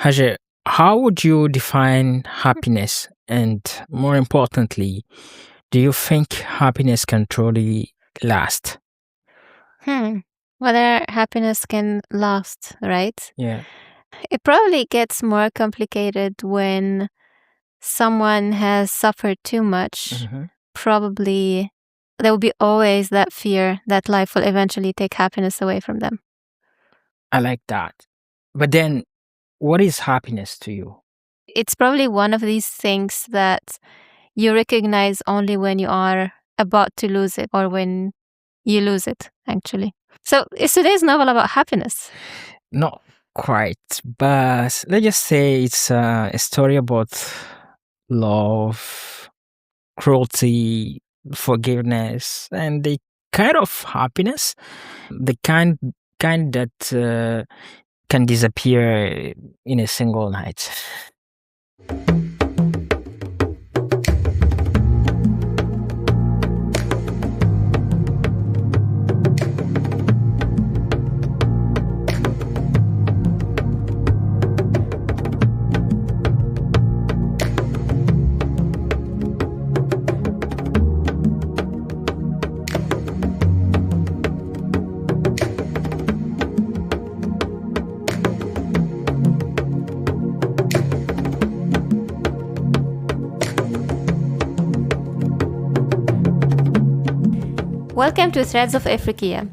Hajer, how would you define happiness? And more importantly, do you think happiness can truly last? Whether happiness can last, right? Yeah. It probably gets more complicated when someone has suffered too much. Probably there will be always that fear that life will eventually take happiness away from them. I like that. But then, what is happiness to you? It's probably one of these things that you recognize only when you are about to lose it or when you lose it, actually. So is today's novel about happiness? Not quite, but let's just say it's a story about love, cruelty, forgiveness, and the kind of happiness, the kind that can disappear in a single night. Welcome to Threads of Ifriqiya,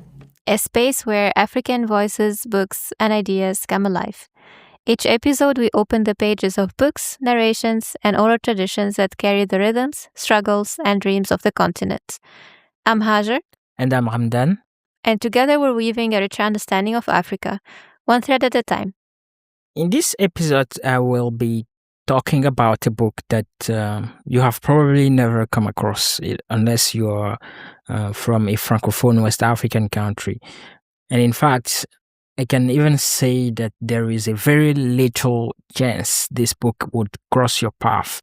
a space where African voices, books, and ideas come alive. Each episode, we open the pages of books, narrations, and oral traditions that carry the rhythms, struggles, and dreams of the continent. I'm Hajer. And I'm Ramdan. And together we're weaving a rich understanding of Africa, one thread at a time. In this episode, I will be talking about a book that you have probably never come across it unless you're from a francophone West African country. And in fact, I can even say that there is a very little chance this book would cross your path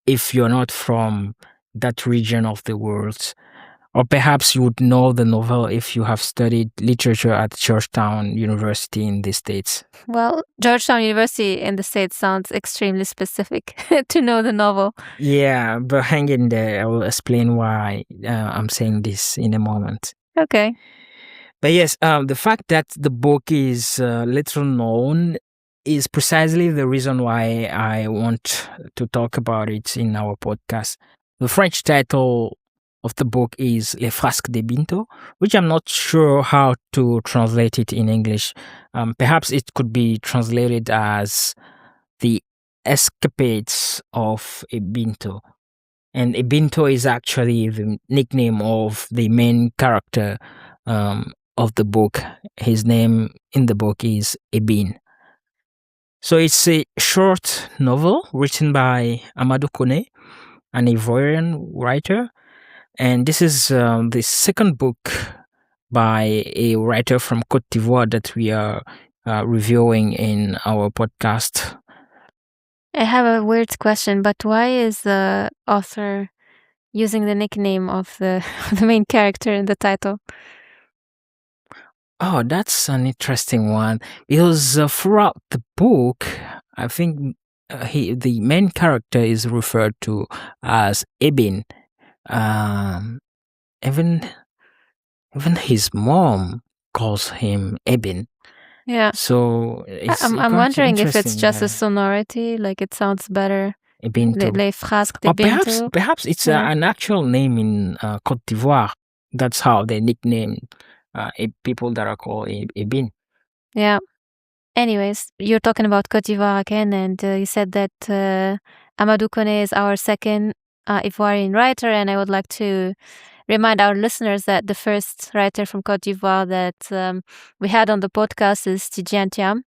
if you're not from that region of the world. Or perhaps you would know the novel if you have studied literature at Georgetown University in the States. Well, Georgetown University in the States sounds extremely specific to know the novel. Yeah, but hang in there. I will explain why I'm saying this in a moment. Okay. But yes, the fact that the book is little known is precisely the reason why I want to talk about it in our podcast. The French title of the book is Les Frasques d'Ebinto, which I'm not sure how to translate it in English. Perhaps it could be translated as The Escapades of Ebinto. And Ebinto is actually the nickname of the main character of the book. His name in the book is Ebin. So it's a short novel written by Amadou Koné, an Ivorian writer. And this is the second book by a writer from Côte d'Ivoire that we are reviewing in our podcast. I have a weird question, but why is the author using the nickname of the main character in the title? Oh, that's an interesting one. Because throughout the book, I think the main character is referred to as Ebin. Even his mom calls him Ebin. Yeah. So I'm wondering if it's just a sonority, like it sounds better. Ebinto. Les Frasques d'Ebinto. Or perhaps it's an actual name in Côte d'Ivoire. That's how they nickname people that are called Ebin. Yeah. Anyways, you're talking about Côte d'Ivoire again, and you said that Amadou Koné is our second Ivorian writer, and I would like to remind our listeners that the first writer from Côte d'Ivoire that we had on the podcast is Tidjane Thiam,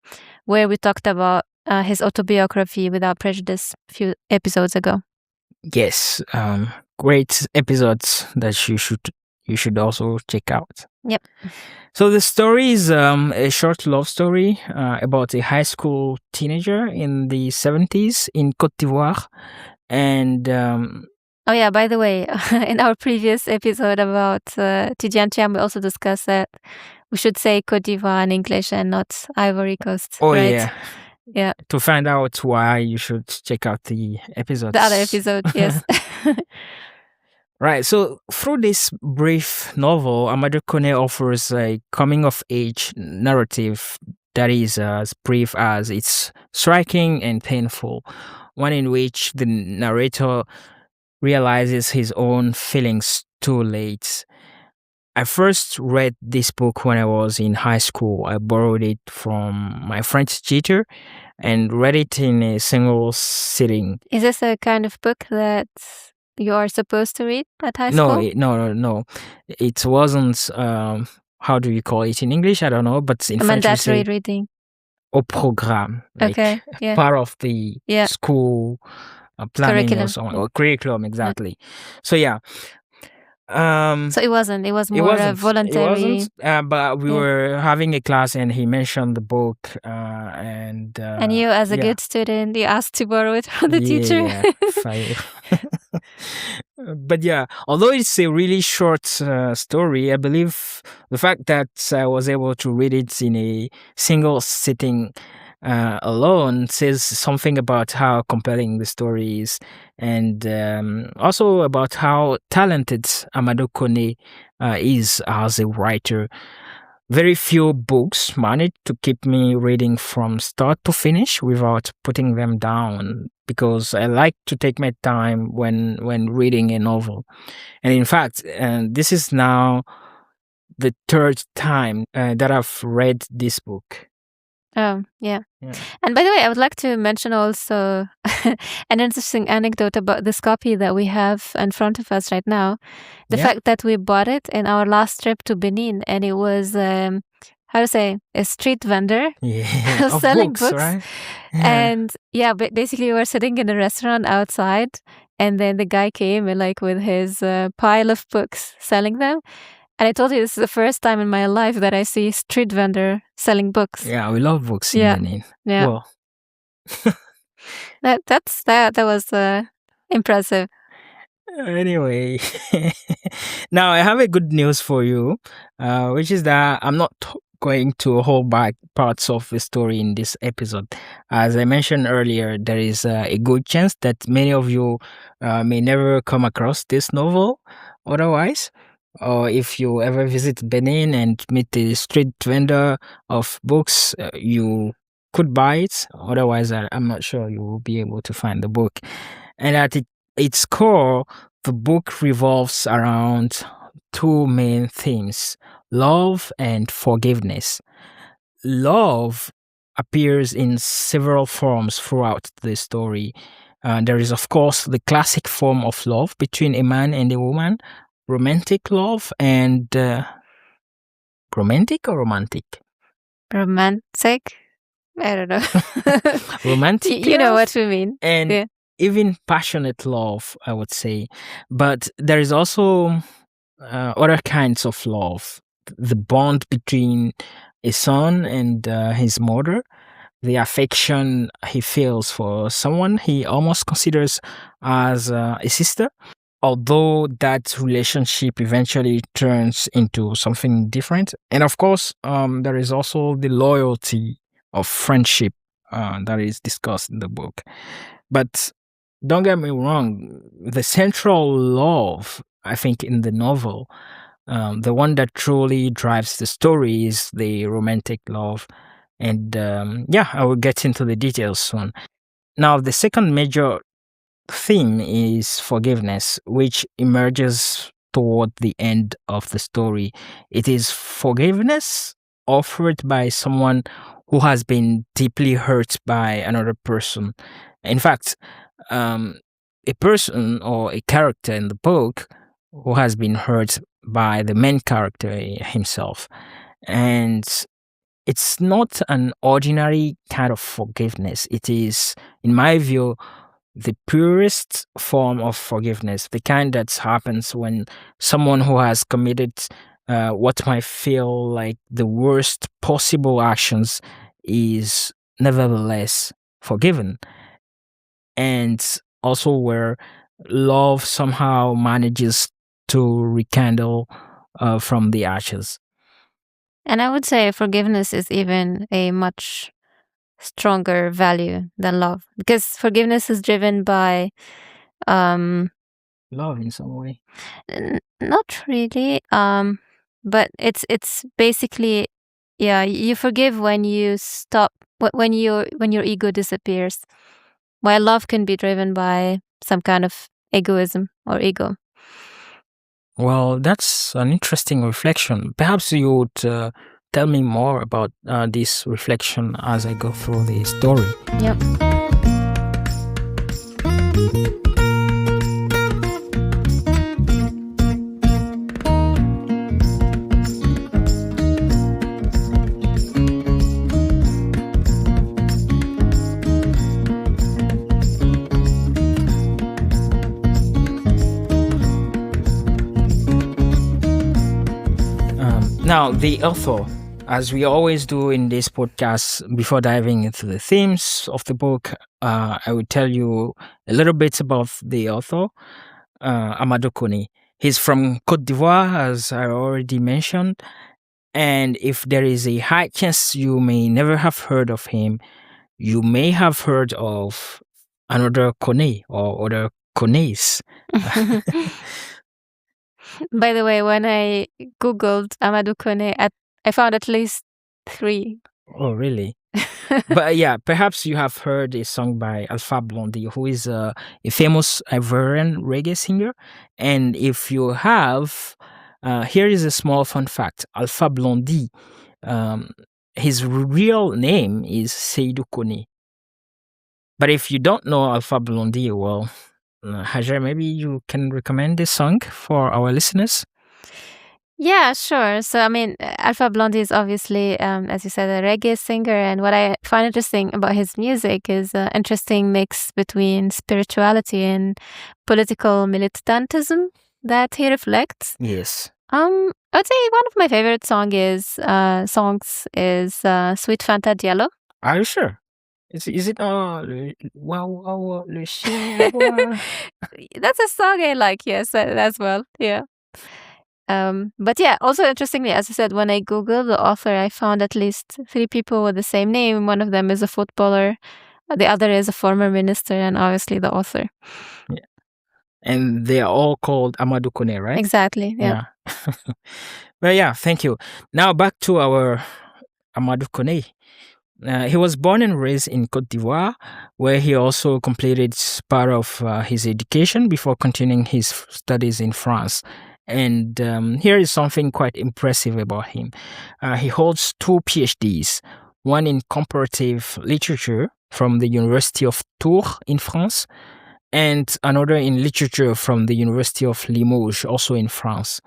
where we talked about his autobiography Without Prejudice a few episodes ago. Yes, great episodes that you should also check out. Yep. So the story is a short love story about a high school teenager in the 70s in Côte d'Ivoire. And oh yeah, by the way, in our previous episode about Tidjane Thiam, we also discussed that we should say Côte d'Ivoire in English and not Ivory Coast. Oh right? yeah. Yeah. To find out why, you should check out the episodes. The other episode, yes. Right. So through this brief novel, Amadou Koné offers a coming-of-age narrative that is as brief as it's striking and painful, one in which the narrator realizes his own feelings too late. I first read this book when I was in high school. I borrowed it from my French teacher and read it in a single sitting. Is this a kind of book that you are supposed to read at high school? No. It wasn't, how do you call it in English? I don't know, but in A French we mandatory say reading. au programme, like Okay, yeah. part of the Yeah. school planning Curriculum. or so on, or curriculum, exactly. So yeah. So it was more voluntary. It wasn't, but we were having a class and he mentioned the book, and you, as a good student, you asked to borrow it from the teacher. But yeah, although it's a really short story, I believe the fact that I was able to read it in a single sitting alone says something about how compelling the story is, and also about how talented Amadou Koné is as a writer. Very few books manage to keep me reading from start to finish without putting them down, because I like to take my time when reading a novel. And in fact, this is now the third time that I've read this book. Oh, yeah. And by the way, I would like to mention also an interesting anecdote about this copy that we have in front of us right now. The fact that we bought it in our last trip to Benin, and it was, how to say, a street vendor selling books. Right? And basically we were sitting in a restaurant outside, and then the guy came and with his pile of books selling them. And I told you, this is the first time in my life that I see a street vendor selling books. Yeah, we love books in Benin. Yeah. Well. that was impressive. Anyway, now I have a good news for you, which is that I'm not going to hold back parts of the story in this episode. As I mentioned earlier, there is a good chance that many of you may never come across this novel otherwise. Or if you ever visit Benin and meet the street vendor of books, you could buy it. Otherwise, I'm not sure you will be able to find the book. And at its core, the book revolves around two main themes: love and forgiveness. Love appears in several forms throughout the story. There is, of course, the classic form of love between a man and a woman, romantic love, and romantic or romantic? Romantic? I don't know. Romantic. You know what we mean. And even passionate love, I would say. But there is also other kinds of love. The bond between a son and his mother, the affection he feels for someone he almost considers as a sister, although that relationship eventually turns into something different. And of course, there is also the loyalty of friendship that is discussed in the book. But don't get me wrong, the central love, I think, in the novel, the one that truly drives the story, is the romantic love. And I will get into the details soon. Now, the second major theme is forgiveness, which emerges toward the end of the story. It is forgiveness offered by someone who has been deeply hurt by another person. In fact, a person or a character in the book who has been hurt by the main character himself. And it's not an ordinary kind of forgiveness. It is, in my view, the purest form of forgiveness, the kind that happens when someone who has committed what might feel like the worst possible actions is nevertheless forgiven. And also where love somehow manages to rekindle from the ashes. And I would say forgiveness is even a much stronger value than love, because forgiveness is driven by love in some way. Not really. But it's basically, yeah, you forgive when you stop, when your ego disappears. While love can be driven by some kind of egoism or ego. Well, that's an interesting reflection. Perhaps you would tell me more about this reflection as I go through the story. Yep. Now, the author, as we always do in this podcast, before diving into the themes of the book, I will tell you a little bit about the author, Amadou Koné. He's from Côte d'Ivoire, as I already mentioned. And if there is a high chance you may never have heard of him, you may have heard of another Koné or other Konés. By the way, when I googled Amadou Koné, I found at least 3. Oh, really? But yeah, perhaps you have heard a song by Alpha Blondy, who is a famous Ivorian reggae singer. And if you have, here is a small fun fact. Alpha Blondy, his real name is Seydou Koné. But if you don't know Alpha Blondy, well, Hajar, maybe you can recommend this song for our listeners? Yeah, sure. So, I mean, Alpha Blondy is obviously, as you said, a reggae singer. And what I find interesting about his music is an interesting mix between spirituality and political militantism that he reflects. Yes. I would say one of my favorite songs is Sweet Fanta Diallo. Are you sure? Is it le chien That's a song I like, yes, as well. Yeah. But yeah, also interestingly, as I said, when I Googled the author, I found at least 3 people with the same name. One of them is a footballer, the other is a former minister, and obviously the author. Yeah. And they are all called Amadou Koné, right? Exactly, yeah. Well, yeah, thank you. Now back to our Amadou Koné. He was born and raised in Côte d'Ivoire, where he also completed part of his education before continuing his studies in France. And here is something quite impressive about him. He holds 2 PhDs, one in comparative literature from the University of Tours in France, and another in literature from the University of Limoges, also in France.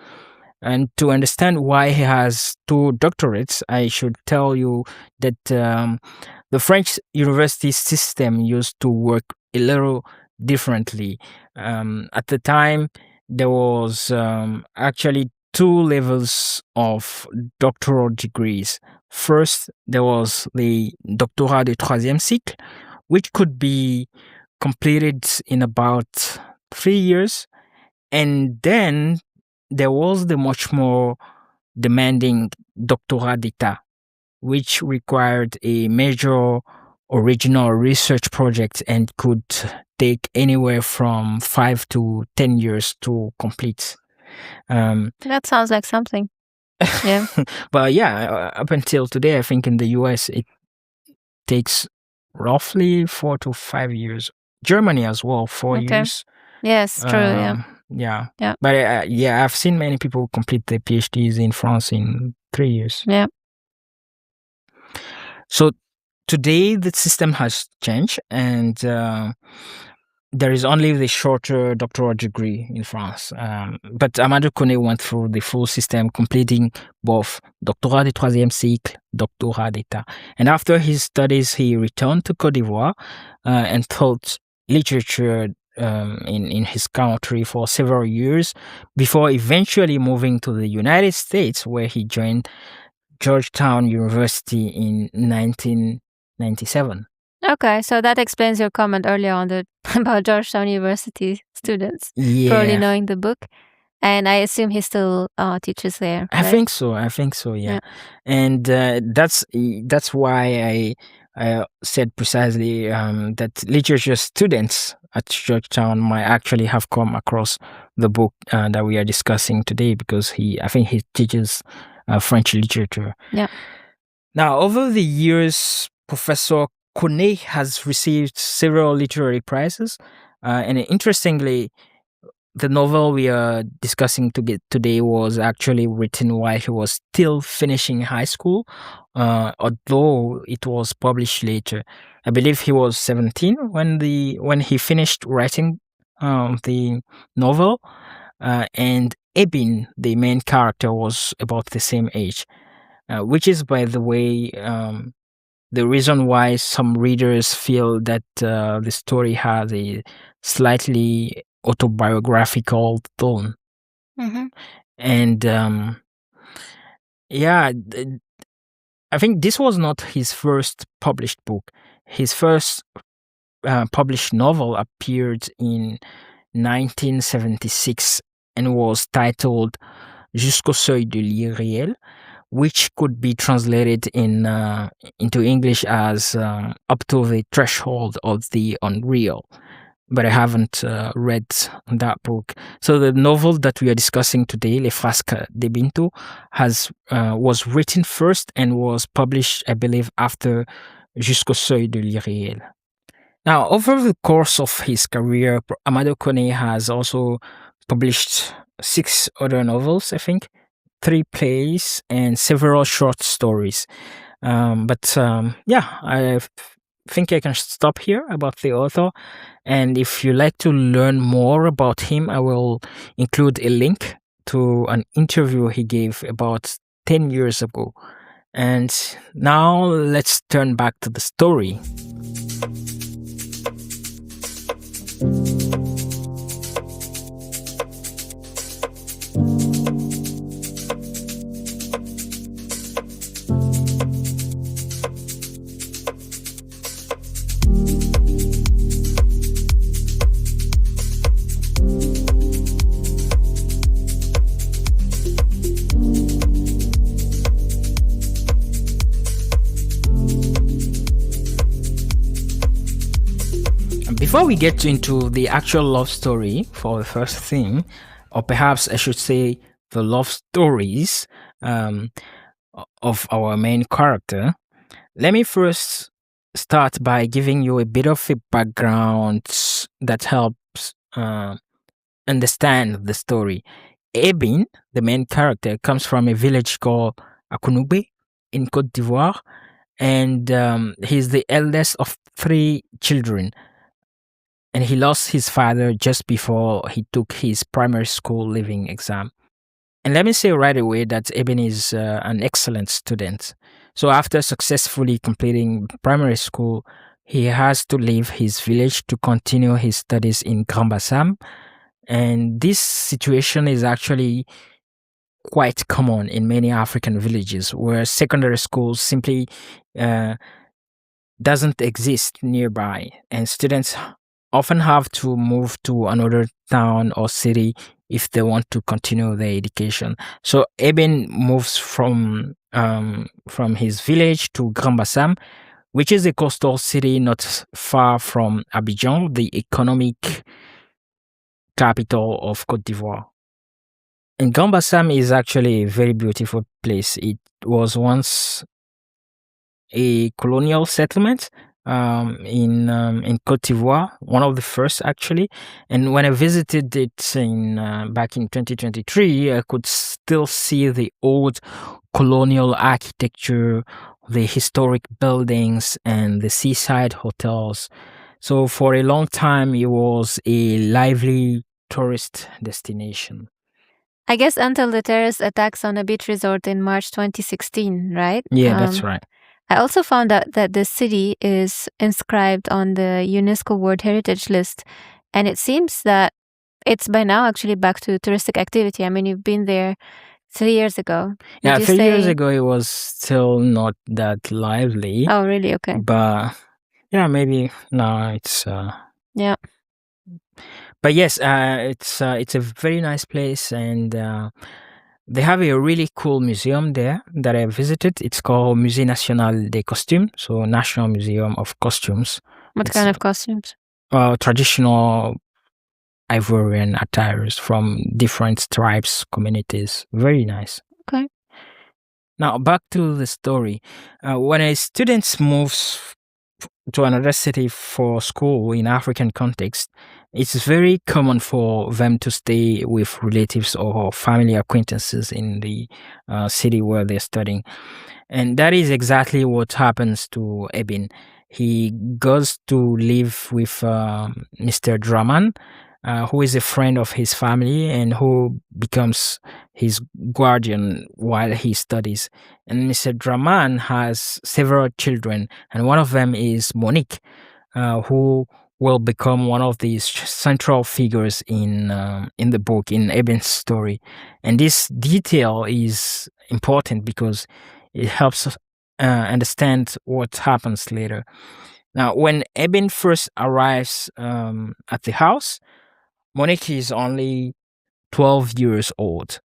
And to understand why he has 2 doctorates, I should tell you that the French university system used to work a little differently. At the time, there was actually 2 levels of doctoral degrees. First, there was the doctorat de troisième cycle, which could be completed in about 3 years. And then there was the much more demanding doctorat d'état, which required a major original research project and could take anywhere from 5 to 10 years to complete. That sounds like something. Yeah. But yeah, up until today, I think in the US, it takes roughly 4 to 5 years. Germany as well, 4 years. Yes, true, yeah. Yeah. Yeah. But I've seen many people complete their PhDs in France in 3 years. Yeah. So today the system has changed, and there is only the shorter doctoral degree in France. But Amadou Koné went through the full system, completing both doctorat de troisième cycle, doctorat d'état. And after his studies, he returned to Côte d'Ivoire and taught literature in his country for several years before eventually moving to the United States, where he joined Georgetown University in 1997. Okay, so that explains your comment earlier on about Georgetown University students probably knowing the book. And I assume he still teaches there. I think so. Yeah. And that's why I said precisely that literature students at Georgetown might actually have come across the book that we are discussing today, because I think he teaches French literature. Yeah. Now, over the years, Professor Koné has received several literary prizes, and interestingly, the novel we are discussing today was actually written while he was still finishing high school, although it was published later. I believe he was 17 when he finished writing the novel, and Ebin, the main character, was about the same age, which is, by the way, the reason why some readers feel that the story has a slightly autobiographical tone. Mm-hmm. And yeah, I think this was not his first published book. His first published novel appeared in 1976 and was titled Jusqu'au seuil de l'irréel, which could be translated into English as up to the threshold of the unreal. But I haven't read that book. So the novel that we are discussing today, Les Frasques d'Ebinto, was written first and was published, I believe, after Jusqu'au seuil de l'irréel. Now, over the course of his career, Amadou Koné has also published 6 other novels, I think, 3 plays, and several short stories. I think I can stop here about the author. And if you like to learn more about him, I will include a link to an interview he gave about 10 years ago. And now let's turn back to the story. Before we get into the actual love story for the first thing, or perhaps I should say the love stories of our main character, let me first start by giving you a bit of a background that helps understand the story. Ebin, the main character, comes from a village called Akunube in Côte d'Ivoire, and he's the eldest of 3 children. And he lost his father just before he took his primary school leaving exam. And let me say right away that Eben is an excellent student. So after successfully completing primary school, he has to leave his village to continue his studies in Grand Bassam. And this situation is actually quite common in many African villages, where secondary schools simply doesn't exist nearby, and students often have to move to another town or city if they want to continue their education. So Eben moves from his village to Grand Bassam, which is a coastal city not far from Abidjan, the economic capital of Côte d'Ivoire. And Grand Bassam is actually a very beautiful place. It was once a colonial settlement in Côte d'Ivoire, one of the first actually. And when I visited it back in 2023, I could still see the old colonial architecture, the historic buildings, and the seaside hotels. So for a long time, it was a lively tourist destination. I guess until the terrorist attacks on a beach resort in March 2016, right? Yeah, that's right. I also found out that the city is inscribed on the UNESCO World Heritage List, and it seems that it's by now actually back to touristic activity. I mean, you've been there 3 years ago. Yeah, 3 years ago it was still not that lively. Oh, really? Okay. But yeah, maybe now it's yeah. But yes, it's a very nice place, and They have a really cool museum there that I visited. It's called Musée National des Costumes, so National Museum of Costumes. What It's kind of costumes? traditional Ivorian attires from different tribes, communities. Very nice. Okay. Now back to the story. When a student moves to another city for school in African context, it's very common for them to stay with relatives or family acquaintances in the city where they're studying. And that is exactly what happens to Ebin. He goes to live with Mr. Draman, who is a friend of his family and who becomes his guardian while he studies. And Mr. Draman has several children, and one of them is Monique, who will become one of the central figures in the book, in Ebin's story. And this detail is important because it helps us understand what happens later. Now, when Ebin first arrives at the house, Monique is only 12 years old.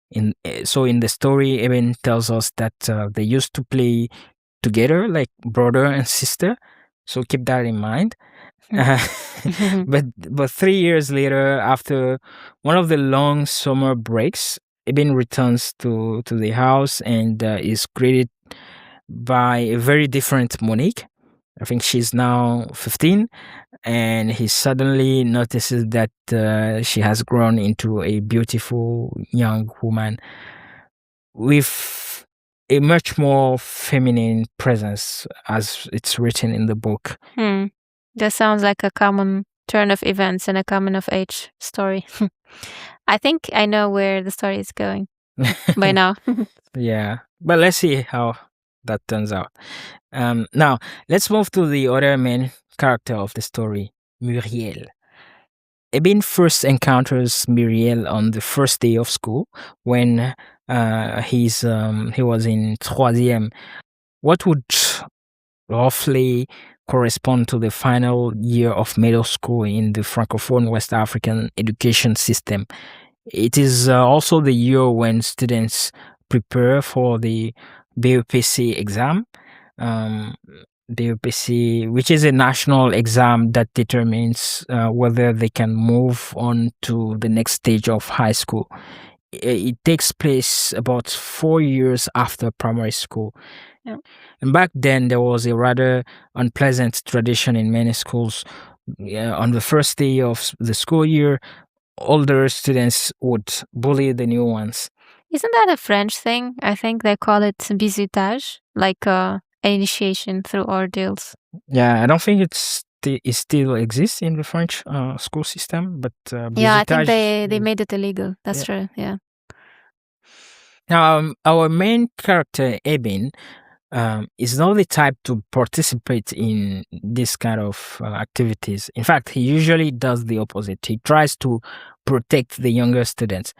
So in the story, Ebin tells us that they used to play together like brother and sister. So keep that in mind. But 3 years later, after one of the long summer breaks, Ebin returns to the house and is greeted by a very different Monique. I think she's now 15, and he suddenly notices that she has grown into a beautiful young woman with a much more feminine presence, as it's written in the book. That sounds like a common turn of events in a coming of age story. I think I know where the story is going by now. Yeah, but let's see how that turns out. Now, let's move to the other main character of the story, Muriel. Ebin first encounters Muriel on the first day of school when he was in troisième, what would roughly correspond to the final year of middle school in the francophone West African education system. It is also the year when students prepare for the BEPC exam. BEPC, which is a national exam that determines whether they can move on to the next stage of high school. It takes place about 4 years after primary school. Yeah. And back then, there was a rather unpleasant tradition in many schools. On the first day of the school year, older students would bully the new ones. Isn't that a French thing? I think they call it bizutage, like initiation through ordeals. Yeah, I don't think it still exists in the French school system, but Yeah, I think bizutage they made it illegal. That's true. Yeah. Now, our main character, Ebin, is not the type to participate in this kind of activities. In fact, he usually does the opposite. He tries to protect the younger students.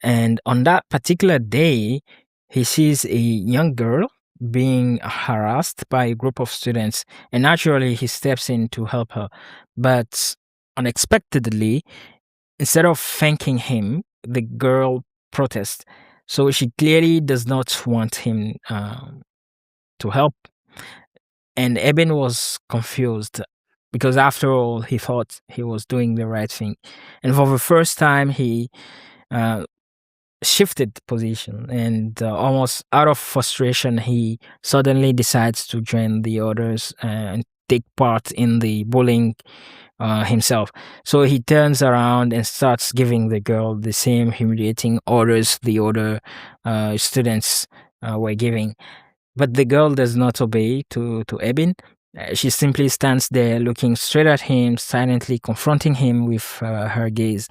And on that particular day, he sees a young girl being harassed by a group of students, and naturally, he steps in to help her. But unexpectedly, instead of thanking him, the girl protests. So she clearly does not want him to help. And Eben was confused because, after all, he thought he was doing the right thing. And for the first time, he shifted position, and almost out of frustration, he suddenly decides to join the others and take part in the bullying himself. So he turns around and starts giving the girl the same humiliating orders the other students were giving. But the girl does not obey to Ebin. She simply stands there looking straight at him, silently confronting him with her gaze.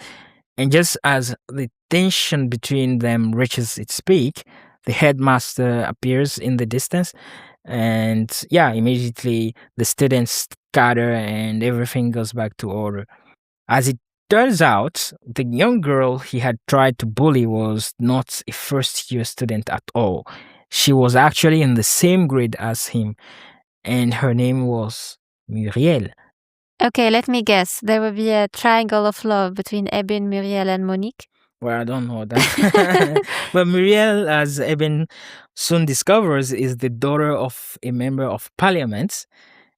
And just as the tension between them reaches its peak, the headmaster appears in the distance. And yeah, immediately the students scatter and everything goes back to order. As it turns out, the young girl he had tried to bully was not a first year student at all. She was actually in the same grade as him, and her name was Muriel. Okay, let me guess. There will be a triangle of love between Ebin, Muriel, and Monique. Well, I don't know that. But Muriel, as Eben soon discovers, is the daughter of a member of parliament.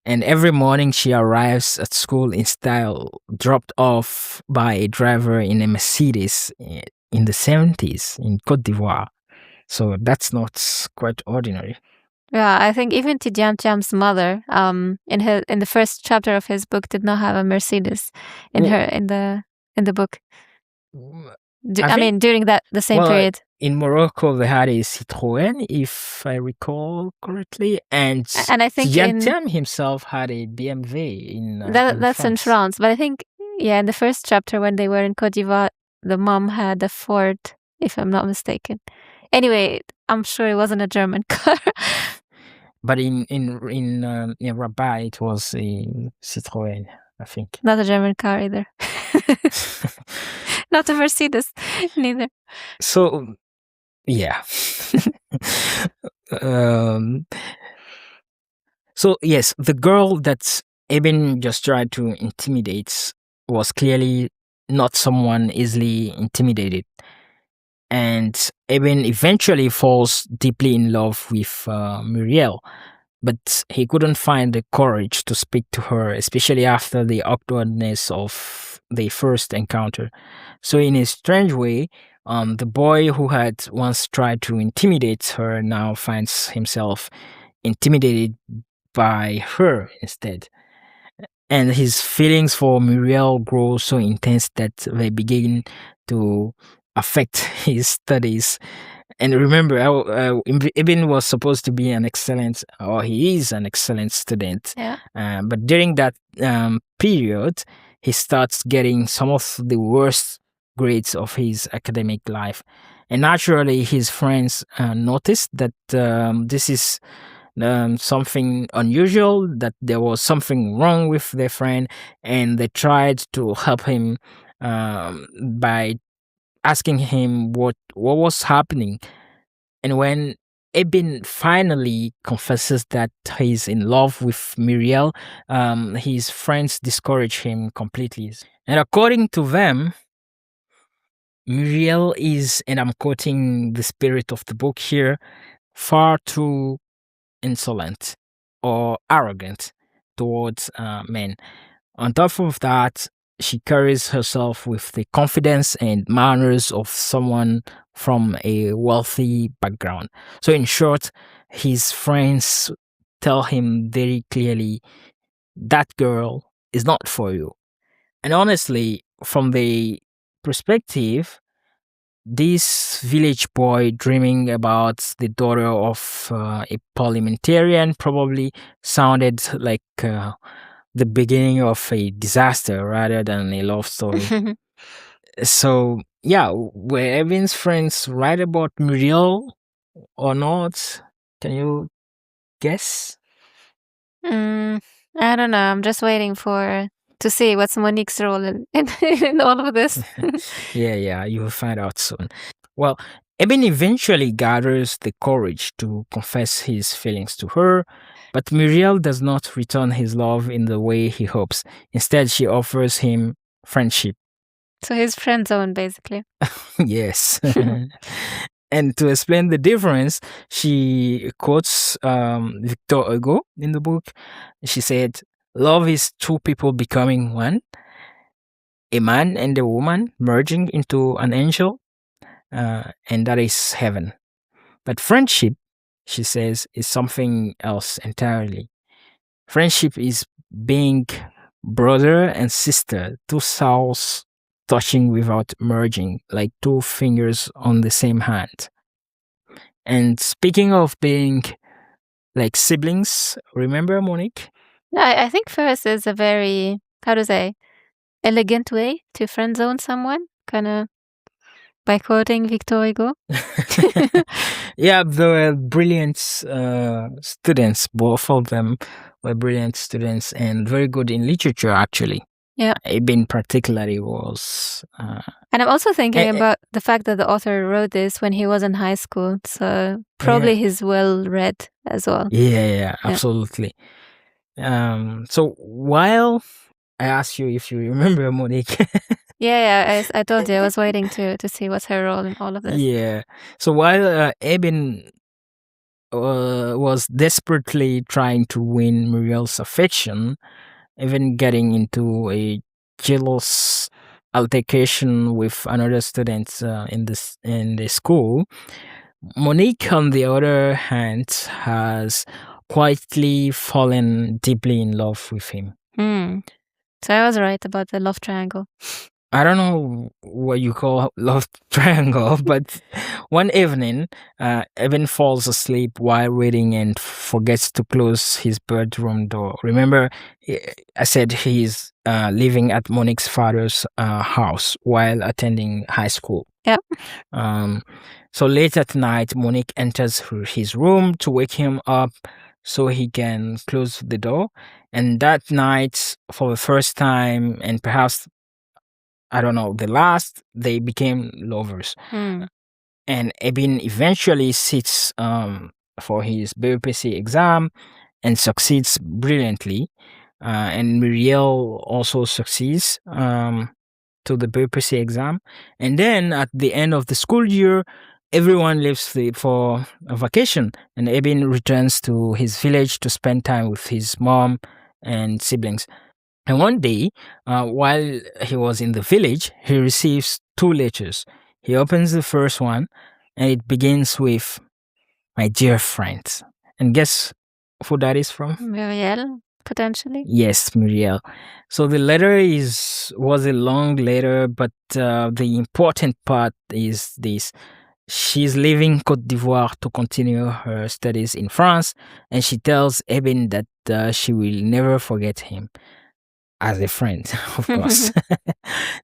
And every morning she arrives at school in style, dropped off by a driver in a Mercedes in the 70s in Côte d'Ivoire. So that's not quite ordinary. Yeah, I think even Tidiam Tiam's mother, in the first chapter of his book, did not have a Mercedes in the book. I mean, during the same period. In Morocco, they had a Citroën, if I recall correctly, and I think Tiam himself had a BMW in that's in France. But I think, in the first chapter when they were in Côte d'Ivoire, the mom had a Ford, if I'm not mistaken. Anyway, I'm sure it wasn't a German car. But in Rabat, it was a Citroën, I think. Not a German car either. Not a Mercedes, neither. So, yeah. So, yes, the girl that Eben just tried to intimidate was clearly not someone easily intimidated. And Eben eventually falls deeply in love with Muriel, but he couldn't find the courage to speak to her, especially after the awkwardness of the first encounter. So, in a strange way, the boy who had once tried to intimidate her now finds himself intimidated by her instead. And his feelings for Muriel grow so intense that they begin to affect his studies. And remember, Ibn was supposed to be he is an excellent student. Yeah. But during that period, he starts getting some of the worst grades of his academic life. And naturally, his friends noticed that this is something unusual, that there was something wrong with their friend, and they tried to help him by asking him what was happening. And when Ebin finally confesses that he's in love with Muriel, his friends discourage him completely. And according to them, Muriel is, and I'm quoting the spirit of the book here, far too insolent or arrogant towards men. On top of that, she carries herself with the confidence and manners of someone from a wealthy background. So, in short, his friends tell him very clearly that girl is not for you. And honestly, from the perspective, this village boy dreaming about the daughter of a parliamentarian probably sounded like the beginning of a disaster rather than a love story. So, yeah, were Evan's friends right about Muriel or not? Can you guess? I don't know. I'm just waiting to see what's Monique's role in all of this. Yeah, you will find out soon. Well, Eben eventually gathers the courage to confess his feelings to her, but Muriel does not return his love in the way he hopes. Instead, she offers him friendship. So his friend zone, basically. Yes. And to explain the difference, she quotes Victor Hugo in the book. She said, "Love is two people becoming one, a man and a woman merging into an angel, and that is heaven. But friendship," she says, "is something else entirely. Friendship is being brother and sister, two souls touching without merging, like two fingers on the same hand." And speaking of being like siblings, remember, Monique? I think first is a very, how to say, elegant way to friend zone someone, kind of by quoting Victor Hugo. Yeah, they were brilliant students. Both of them were brilliant students and very good in literature, actually. Yeah. Ibn particularly was. And I'm also thinking about the fact that the author wrote this when he was in high school. So probably he's well read as well. Yeah, absolutely. So while I ask you if you remember, Monique, Yeah, I told you I was waiting to see what's her role in all of this. Yeah. So while Ebin was desperately trying to win Muriel's affection, even getting into a jealous altercation with another student in the school, Monique, on the other hand, has quietly fallen deeply in love with him. So I was right about the love triangle. I don't know what you call love triangle, but one evening, Evan falls asleep while reading and forgets to close his bedroom door. Remember, I said he's living at Monique's father's house while attending high school. Yep. So late at night, Monique enters his room to wake him up so he can close the door. And that night, for the first time, and perhaps I don't know, the last, they became lovers. And Ebin eventually sits for his BPC exam and succeeds brilliantly. And Muriel also succeeds to the BPC exam. And then at the end of the school year, everyone leaves for a vacation, and Ebin returns to his village to spend time with his mom and siblings. And one day, while he was in the village, he receives two letters. He opens the first one, and it begins with, "My dear friends." And guess who that is from? Muriel, potentially. Yes, Muriel. So the letter was a long letter, but the important part is this. She's leaving Côte d'Ivoire to continue her studies in France, and she tells Ebin that she will never forget him. As a friend, of course.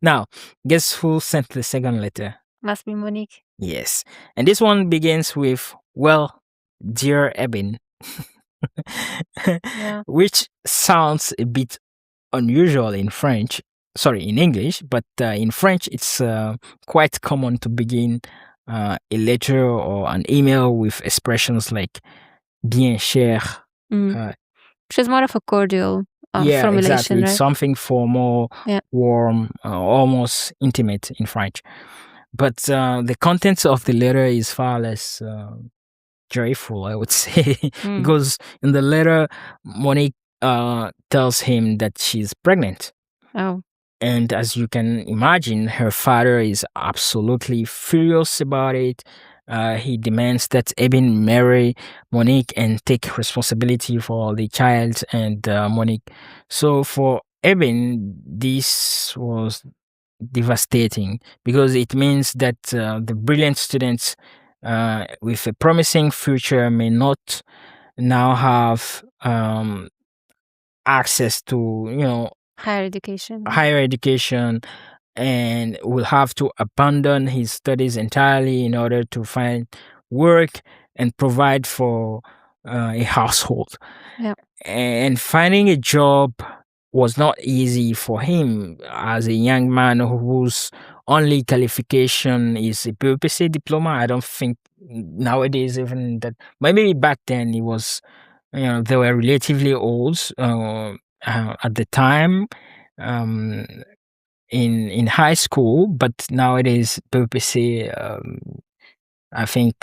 Now, guess who sent the second letter? Must be Monique. Yes. And this one begins with, "Well, dear Ebin," which sounds a bit unusual in French. Sorry, in English, but in French, it's quite common to begin a letter or an email with expressions like "bien cher." Which is more of a cordial Yeah, formulation, exactly. right? Something formal, warm, almost intimate in French. But the contents of the letter is far less joyful, I would say, because in the letter, Monique tells him that she's pregnant. Oh. And as you can imagine, her father is absolutely furious about it. He demands that Ebin marry Monique and take responsibility for the child and Monique. So for Ebin, this was devastating because it means that the brilliant students with a promising future may not now have access to, higher education, and will have to abandon his studies entirely in order to find work and provide for a household. And finding a job was not easy for him as a young man whose only qualification is a BPC diploma. I don't think nowadays even that. Maybe back then it was, they were relatively old at the time. In high school, but nowadays BPC, I think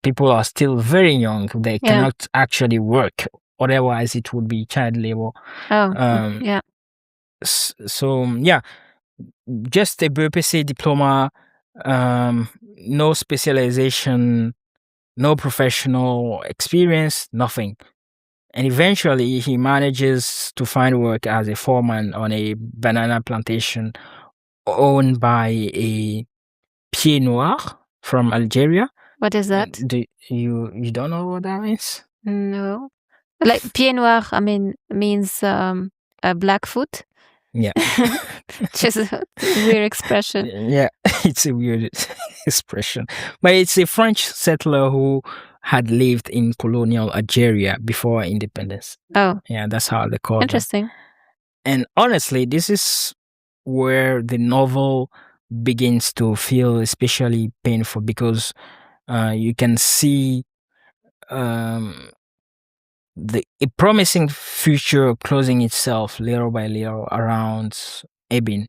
people are still very young. They cannot actually work. Otherwise, it would be child labor. So just a BPC diploma, no specialization, no professional experience, nothing. And eventually, he manages to find work as a foreman on a banana plantation owned by a Pied Noir from Algeria. What is that? You don't know what that means? No. Like Pied Noir, I mean, means a black foot. Yeah. Which is a weird expression. Yeah, it's a weird expression. But it's a French settler who had lived in colonial Algeria before independence. Oh. Yeah, that's how they call it. Interesting. And honestly, this is where the novel begins to feel especially painful because you can see a promising future closing itself little by little around Ebin.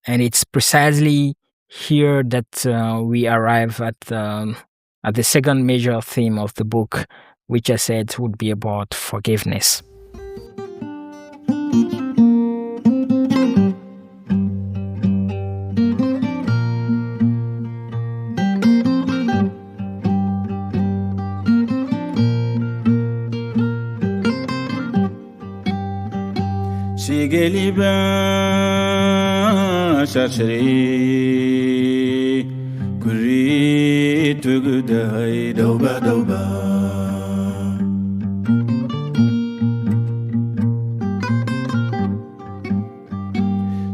And it's precisely here that we arrive at the second major theme of the book, which I said would be about forgiveness. Sigeli ben şaşırı kuri tugday doba doba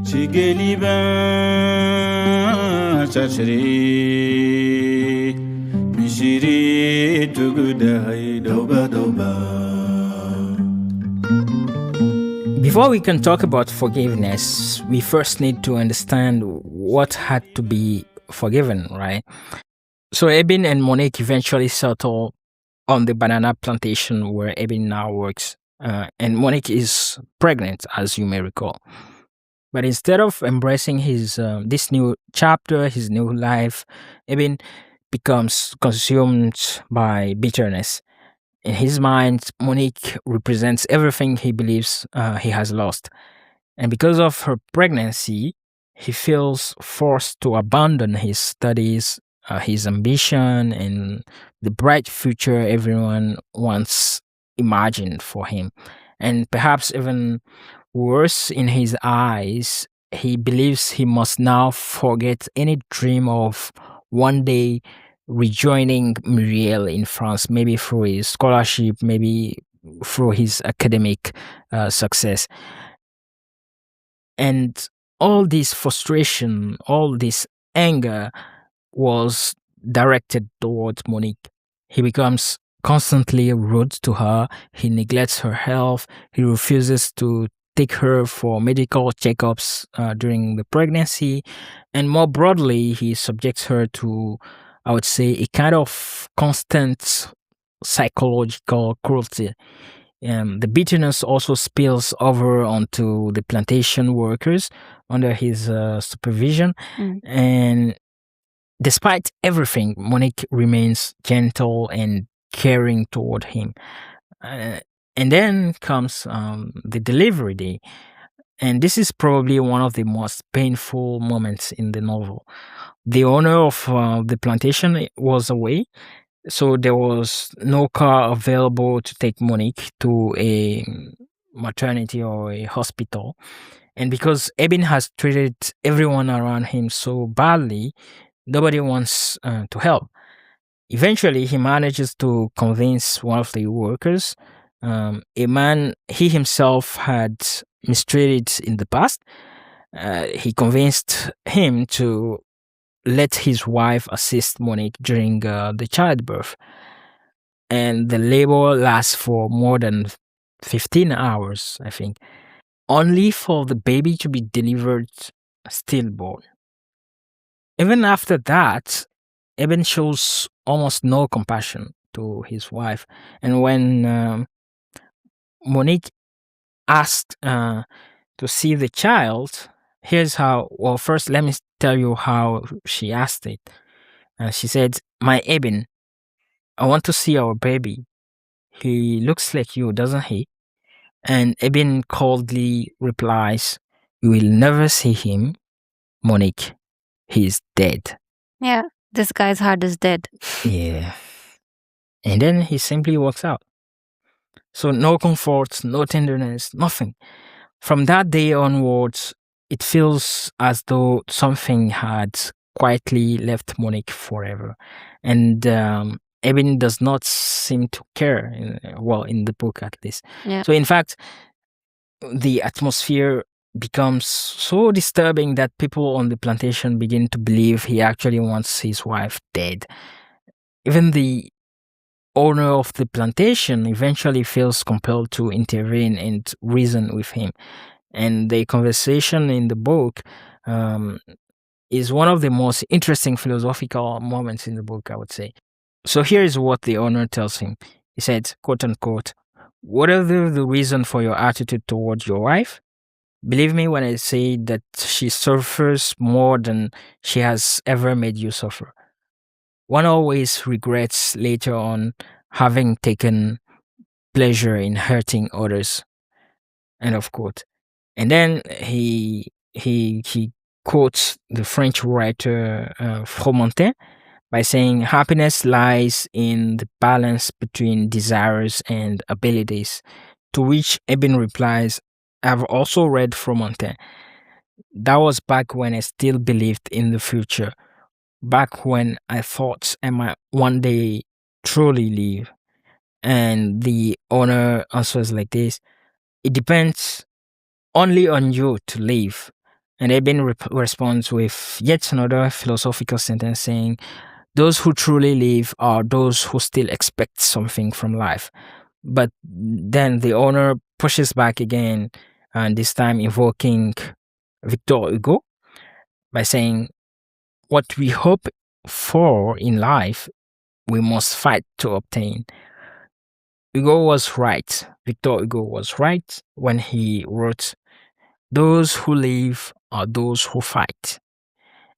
Sigeli ben şaşırı mishiri tugday doba doba Before we can talk about forgiveness, we first need to understand what had to be forgiven, right? So Ebin and Monique eventually settle on the banana plantation where Ebin now works, and Monique is pregnant, as you may recall. But instead of embracing his this new chapter, his new life, Ebin becomes consumed by bitterness. In his mind, Monique represents everything he believes he has lost. And because of her pregnancy, he feels forced to abandon his studies, his ambition, and the bright future everyone once imagined for him. And perhaps even worse, in his eyes, he believes he must now forget any dream of one day rejoining Muriel in France, maybe through his scholarship, maybe through his academic success. And all this frustration, all this anger was directed towards Monique. He becomes constantly rude to her, he neglects her health, he refuses to take her for medical checkups during the pregnancy, and more broadly, he subjects her to, I would say, a kind of constant psychological cruelty. The bitterness also spills over onto the plantation workers under his supervision. And despite everything, Monique remains gentle and caring toward him. And then comes the delivery day. And this is probably one of the most painful moments in the novel. The owner of the plantation was away, so there was no car available to take Monique to a maternity or a hospital. And because Ebin has treated everyone around him so badly, nobody wants to help. Eventually, he manages to convince one of the workers, a man he himself had mistreated in the past. He convinced him to let his wife assist Monique during the childbirth. And the labor lasts for more than 15 hours, I think, only for the baby to be delivered stillborn. Even after that, Eben shows almost no compassion to his wife. And when Monique asked to see the child, here's how, well, first let me tell you how she asked it. She said, "My Eben, I want to see our baby. He looks like you, doesn't he?" And Eben coldly replies, "You will never see him, Monique. He's dead." Yeah, this guy's heart is dead. Yeah. And then he simply walks out. So no comfort, no tenderness, nothing. From that day onwards, it feels as though something had quietly left Monique forever. And Eben does not seem to care, in the book at least. Yeah. So in fact, the atmosphere becomes so disturbing that people on the plantation begin to believe he actually wants his wife dead. Even the owner of the plantation eventually feels compelled to intervene and reason with him. And the conversation in the book is one of the most interesting philosophical moments in the book, I would say. So here is what the owner tells him. He said, quote unquote, "Whatever the reason for your attitude towards your wife, Believe me when I say that she suffers more than she has ever made you suffer. One always regrets later on having taken pleasure in hurting others. End of quote. And then he quotes the French writer Fromentin by saying happiness lies in the balance between desires and abilities. To which Eben replies, I've also read Fromentin. That was back when I still believed in the future. Back when I thought I might one day truly live. And the owner answers like this: it depends only on you to live. And Eben responds with yet another philosophical sentence saying, those who truly live are those who still expect something from life. But then the owner pushes back again, and this time invoking Victor Hugo by saying, what we hope for in life, we must fight to obtain. Hugo was right. Victor Hugo was right when he wrote, those who live are those who fight.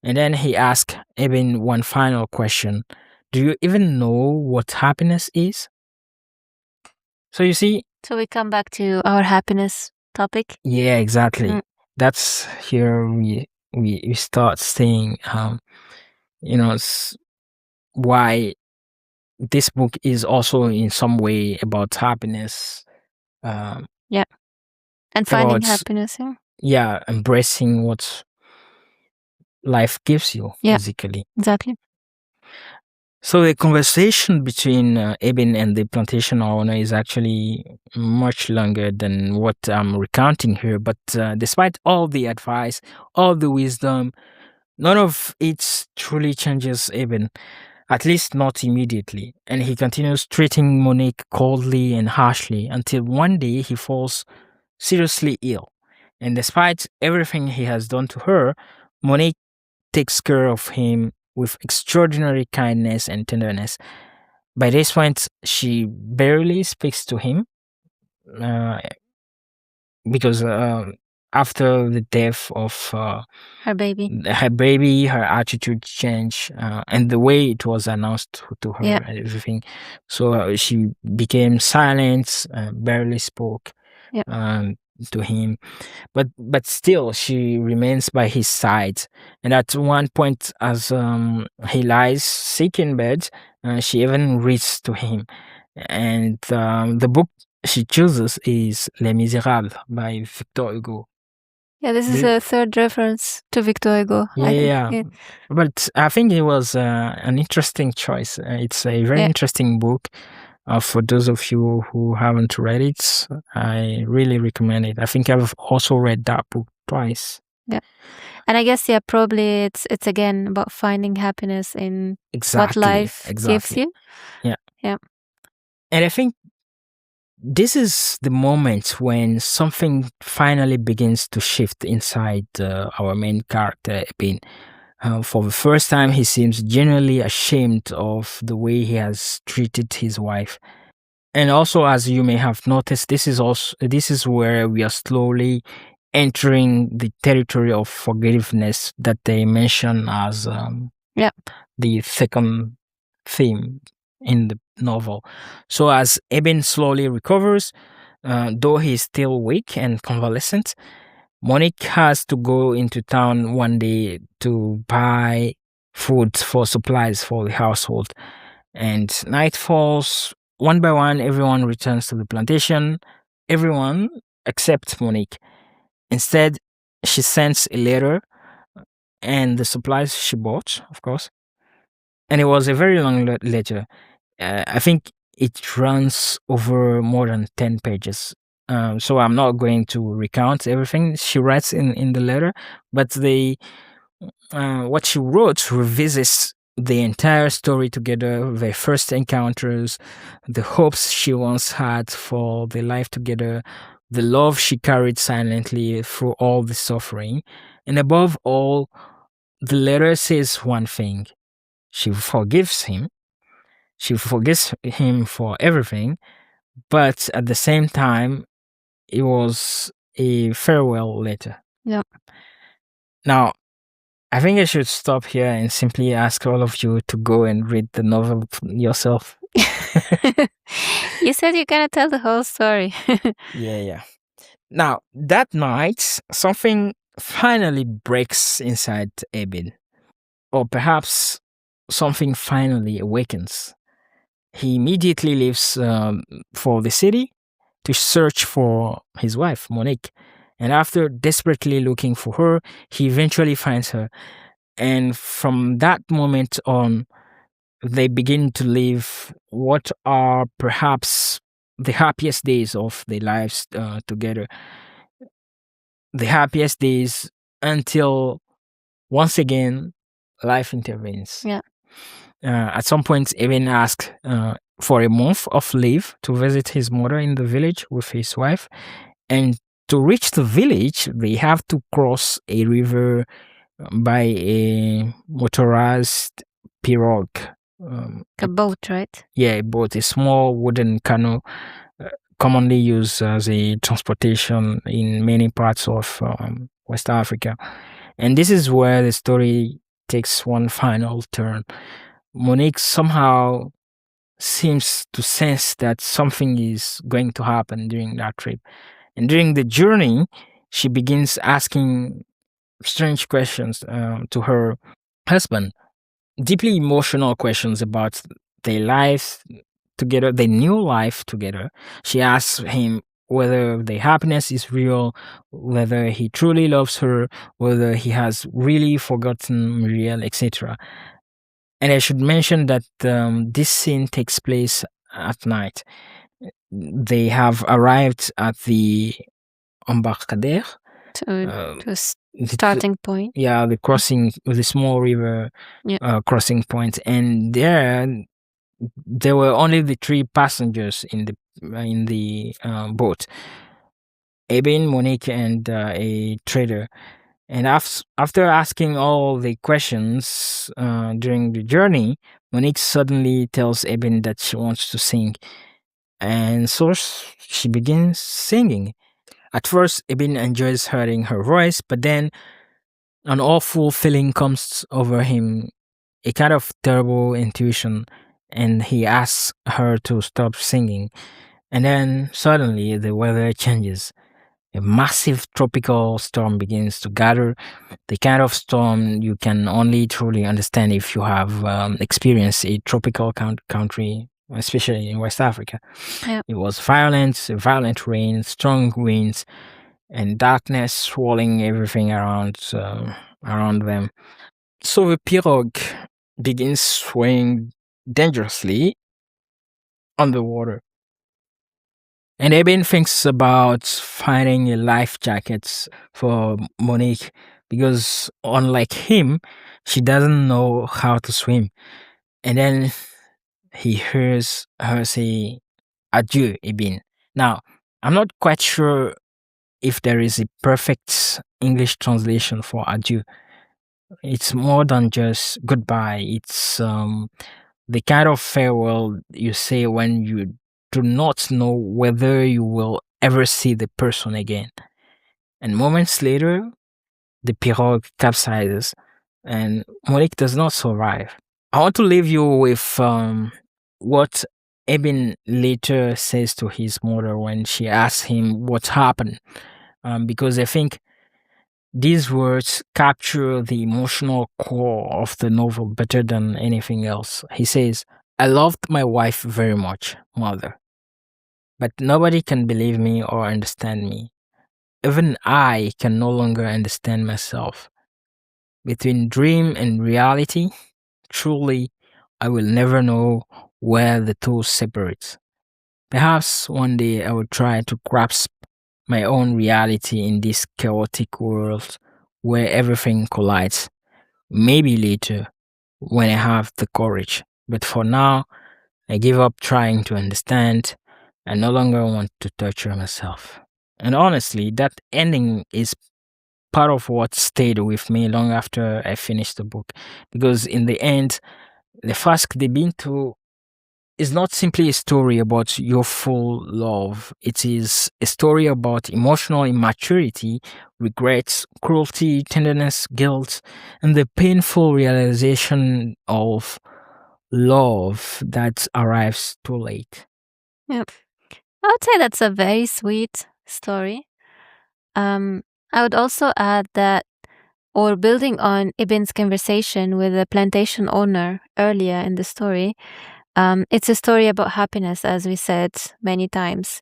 And then he asked Eben one final question. Do you even know what happiness is? So you see, So we come back to our happiness topic. yeah, exactly. Mm. That's here we start saying, why this book is also in some way about happiness. And finding About happiness. embracing what life gives you, Yeah. basically. Exactly. So the conversation between Eben and the plantation owner is actually much longer than what I'm recounting here. But despite all the advice, all the wisdom, none of it truly changes Eben, at least not immediately. And he continues treating Monique coldly and harshly until one day he falls seriously ill. And despite everything he has done to her, Monique takes care of him with extraordinary kindness and tenderness. By this point, she barely speaks to him uh, because after the death of Her baby. her attitude changed and the way it was announced to her Yeah. and everything. So she became silent, barely spoke to him. But still she remains by his side, and at one point as he lies sick in bed, she even reads to him. And the book she chooses is Les Miserables by Victor Hugo. Yeah, this is a third reference to Victor Hugo. Yeah. But I think it was an interesting choice. It's a very interesting book. For those of you who haven't read it, I really recommend it. I think I've also read that book twice. Yeah. And I guess, probably it's again about finding happiness in what life gives you. Yeah. Yeah. And I think this is the moment when something finally begins to shift inside our main character, Ebin. For the first time, he seems genuinely ashamed of the way he has treated his wife. And also, as you may have noticed, this is where we are slowly entering the territory of forgiveness that they mention as the second theme in the novel. So as Eben slowly recovers, though he's still weak and convalescent, Monique has to go into town one day to buy food for supplies for the household. And night falls. One by one, everyone returns to the plantation. Everyone except Monique. Instead, she sends a letter and the supplies she bought, of course. And it was a very long letter. I think it runs over more than 10 pages. So I'm not going to recount everything she writes in the letter, but what she wrote revisits the entire story together, their first encounters, the hopes she once had for their life together, the love she carried silently through all the suffering. And above all, the letter says one thing: she forgives him. She forgives him for everything, but at the same time, it was a farewell letter. Yeah. Now, I think I should stop here and simply ask all of you to go and read the novel yourself. You said you're gonna tell the whole story. Yeah. Now, that night, something finally breaks inside Ebin. Or perhaps something finally awakens. He immediately leaves for the city to search for his wife, Monique. And after desperately looking for her, he eventually finds her. And from that moment on, they begin to live what are perhaps the happiest days of their lives together. The happiest days until once again life intervenes. Yeah. At some point, Evan asked for a month of leave to visit his mother in the village with his wife. And to reach the village, they have to cross a river by a motorized pirogue. A boat, right? Yeah, a boat, a small wooden canoe, commonly used as a transportation in many parts of West Africa. And this is where the story takes one final turn. Monique somehow seems to sense that something is going to happen during that trip. And during the journey, she begins asking strange questions to her husband, deeply emotional questions about their life together, their new life together. She asks him whether the happiness is real, whether he truly loves her, whether he has really forgotten Muriel, etc. And I should mention that this scene takes place at night. They have arrived at the embarcadère, To a starting point. yeah, the crossing, the small river Yeah. crossing point, and there were only the three passengers in the boat: Eben, Monique, and a trader. And after asking all the questions during the journey, Monique suddenly tells Eben that she wants to sing. And so she begins singing. At first, Eben enjoys hearing her voice, but then an awful feeling comes over him, a kind of terrible intuition, and he asks her to stop singing. And then suddenly the weather changes. A massive tropical storm begins to gather, the kind of storm you can only truly understand if you have experienced a tropical country, especially in West Africa. Yeah. It was violent rain, strong winds, and darkness swallowing everything around them. So the pirogue begins swaying dangerously on the water. And Eben thinks about finding a life jacket for Monique because, unlike him, she doesn't know how to swim. And then he hears her say, "Adieu, Eben." Now, I'm not quite sure if there is a perfect English translation for adieu. It's more than just goodbye. It's the kind of farewell you say when you do not know whether you will ever see the person again. And moments later, the pirogue capsizes and Monique does not survive. I want to leave you with what Eben later says to his mother when she asks him what happened. Because I think these words capture the emotional core of the novel better than anything else. He says, "I loved my wife very much, mother. But nobody can believe me or understand me. Even I can no longer understand myself. Between dream and reality, truly, I will never know where the two separate. Perhaps one day I will try to grasp my own reality in this chaotic world where everything collides. Maybe later, when I have the courage. But for now, I give up trying to understand. I no longer want to torture myself." And honestly, that ending is part of what stayed with me long after I finished the book. Because in the end, Les Frasques d'Ebinto is not simply a story about youthful love. It is a story about emotional immaturity, regrets, cruelty, tenderness, guilt, and the painful realization of love that arrives too late. Yep. I would say that's a very sweet story. I would also add that, or building on Ibn's conversation with the plantation owner earlier in the story, it's a story about happiness, as we said many times.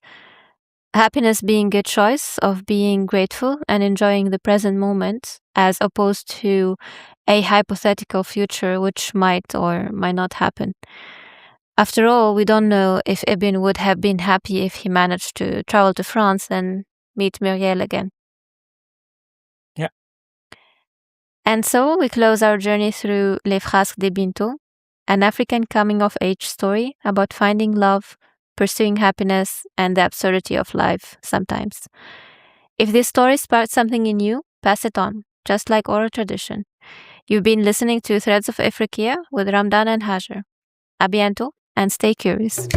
Happiness being a choice of being grateful and enjoying the present moment, as opposed to a hypothetical future which might or might not happen. After all, we don't know if Ibn would have been happy if he managed to travel to France and meet Muriel again. Yeah. And so we close our journey through Les Frasques d'Ebinto, an African coming-of-age story about finding love, pursuing happiness, and the absurdity of life sometimes. If this story sparked something in you, pass it on, just like oral tradition. You've been listening to Threads of Ifriqiya with Ramdan and Hajar. A bientôt, and stay curious.